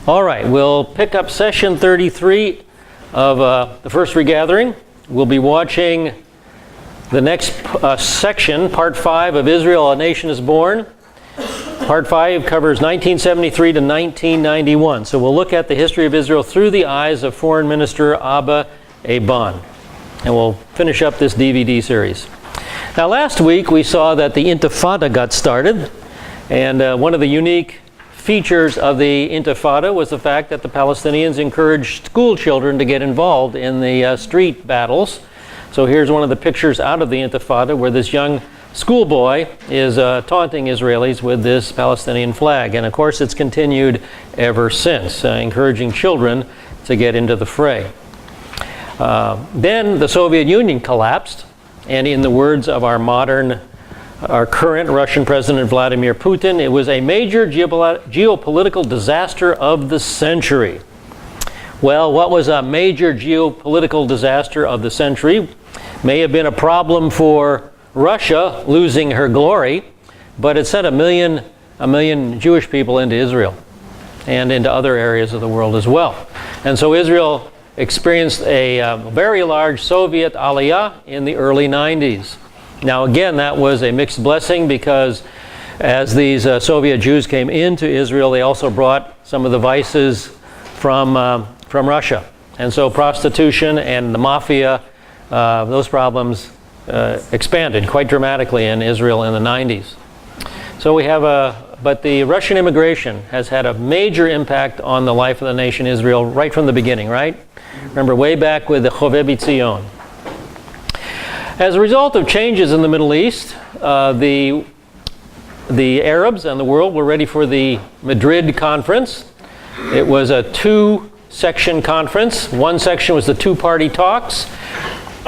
All right, we'll pick up session 33 of the first regathering. We'll be watching the next section, part 5 of Israel, A Nation is Born. Part 5 covers 1973 to 1991. So we'll look at the history of Israel through the eyes of Foreign Minister Abba Eban. And we'll finish up this DVD series. Now last week we saw that the Intifada got started. And one of the unique features of the Intifada was the fact that the Palestinians encouraged school children to get involved in the street battles. So here's one of the pictures out of the Intifada where this young schoolboy is taunting Israelis with this Palestinian flag. And of course it's continued ever since, encouraging children to get into the fray. Then the Soviet Union collapsed, and in the words of our current Russian President Vladimir Putin, it was a major geopolitical disaster of the century. Well, what was a major geopolitical disaster of the century? May have been a problem for Russia losing her glory, but it sent a million Jewish people into Israel and into other areas of the world as well. And so Israel experienced a very large Soviet aliyah in the early 90s. Now again, that was a mixed blessing because as these Soviet Jews came into Israel, they also brought some of the vices from Russia. And so prostitution and the mafia, those problems expanded quite dramatically in Israel in the 90s. So we have but the Russian immigration has had a major impact on the life of the nation Israel right from the beginning, right? Remember way back with the Chovevei Tzion. As a result of changes in the Middle East, the Arabs and the world were ready for the Madrid Conference. It was a two-section conference. One section was the two-party talks.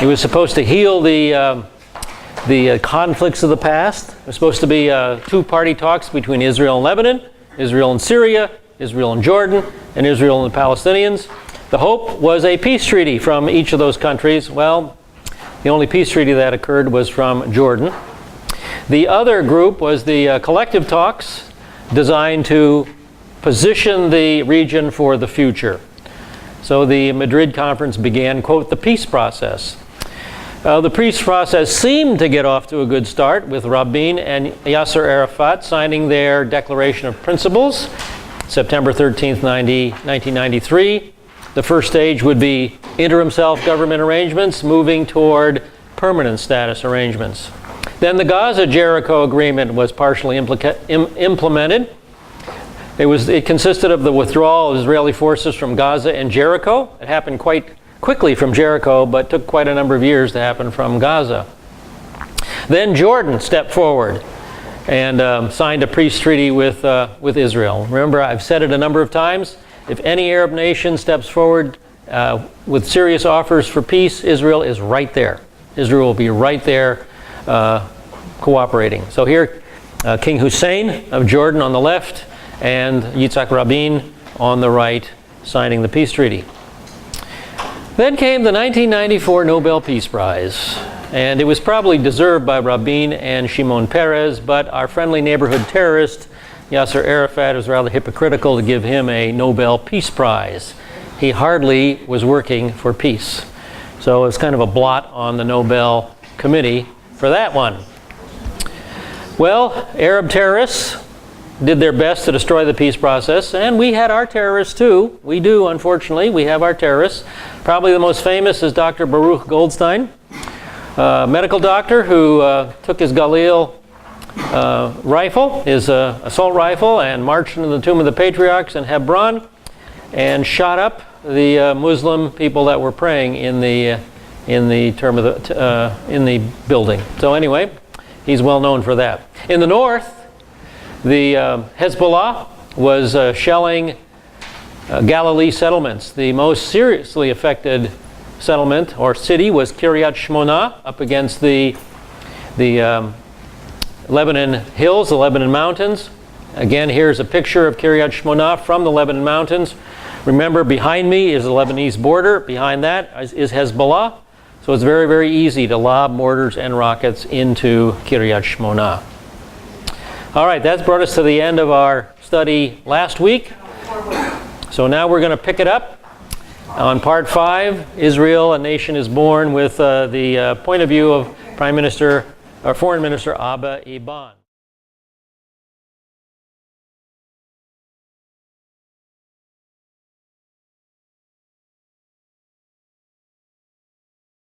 It was supposed to heal the conflicts of the past. It was supposed to be two-party talks between Israel and Lebanon, Israel and Syria, Israel and Jordan, and Israel and the Palestinians. The hope was a peace treaty from each of those countries. Well, the only peace treaty that occurred was from Jordan. The other group was the collective talks designed to position the region for the future. So the Madrid Conference began, quote, the peace process. The peace process seemed to get off to a good start with Rabin and Yasser Arafat signing their Declaration of Principles, September 13th, 1993. The first stage would be interim self-government arrangements moving toward permanent status arrangements. Then the Gaza-Jericho Agreement was partially implemented. It consisted of the withdrawal of Israeli forces from Gaza and Jericho. It happened quite quickly from Jericho, but took quite a number of years to happen from Gaza. Then Jordan stepped forward and signed a peace treaty with Israel. Remember, I've said it a number of times. If any Arab nation steps forward with serious offers for peace, Israel is right there. Israel will be right there cooperating. So here, King Hussein of Jordan on the left and Yitzhak Rabin on the right signing the peace treaty. Then came the 1994 Nobel Peace Prize. And it was probably deserved by Rabin and Shimon Peres, but our friendly neighborhood terrorist Yasser Arafat was rather hypocritical to give him a Nobel Peace Prize. He hardly was working for peace. So it's kind of a blot on the Nobel Committee for that one. Well, Arab terrorists did their best to destroy the peace process, and we had our terrorists too. We do, unfortunately. We have our terrorists. Probably the most famous is Dr. Baruch Goldstein, a medical doctor who took his Galilee rifle, his assault rifle, and marched into the tomb of the patriarchs in Hebron and shot up the Muslim people that were praying in the building. So anyway, he's well known for that. In the north, the Hezbollah was shelling Galilee settlements. The most seriously affected settlement or city was Kiryat Shmona, up against the Lebanon hills, the Lebanon mountains. Again, here's a picture of Kiryat Shmona from the Lebanon mountains. Remember, behind me is the Lebanese border. Behind that is Hezbollah. So it's very, very easy to lob mortars and rockets into Kiryat Shmona. All right, that's brought us to the end of our study last week. So now we're going to pick it up on part 5, Israel, a Nation is Born, with the point of view of Foreign Minister Abba Eban.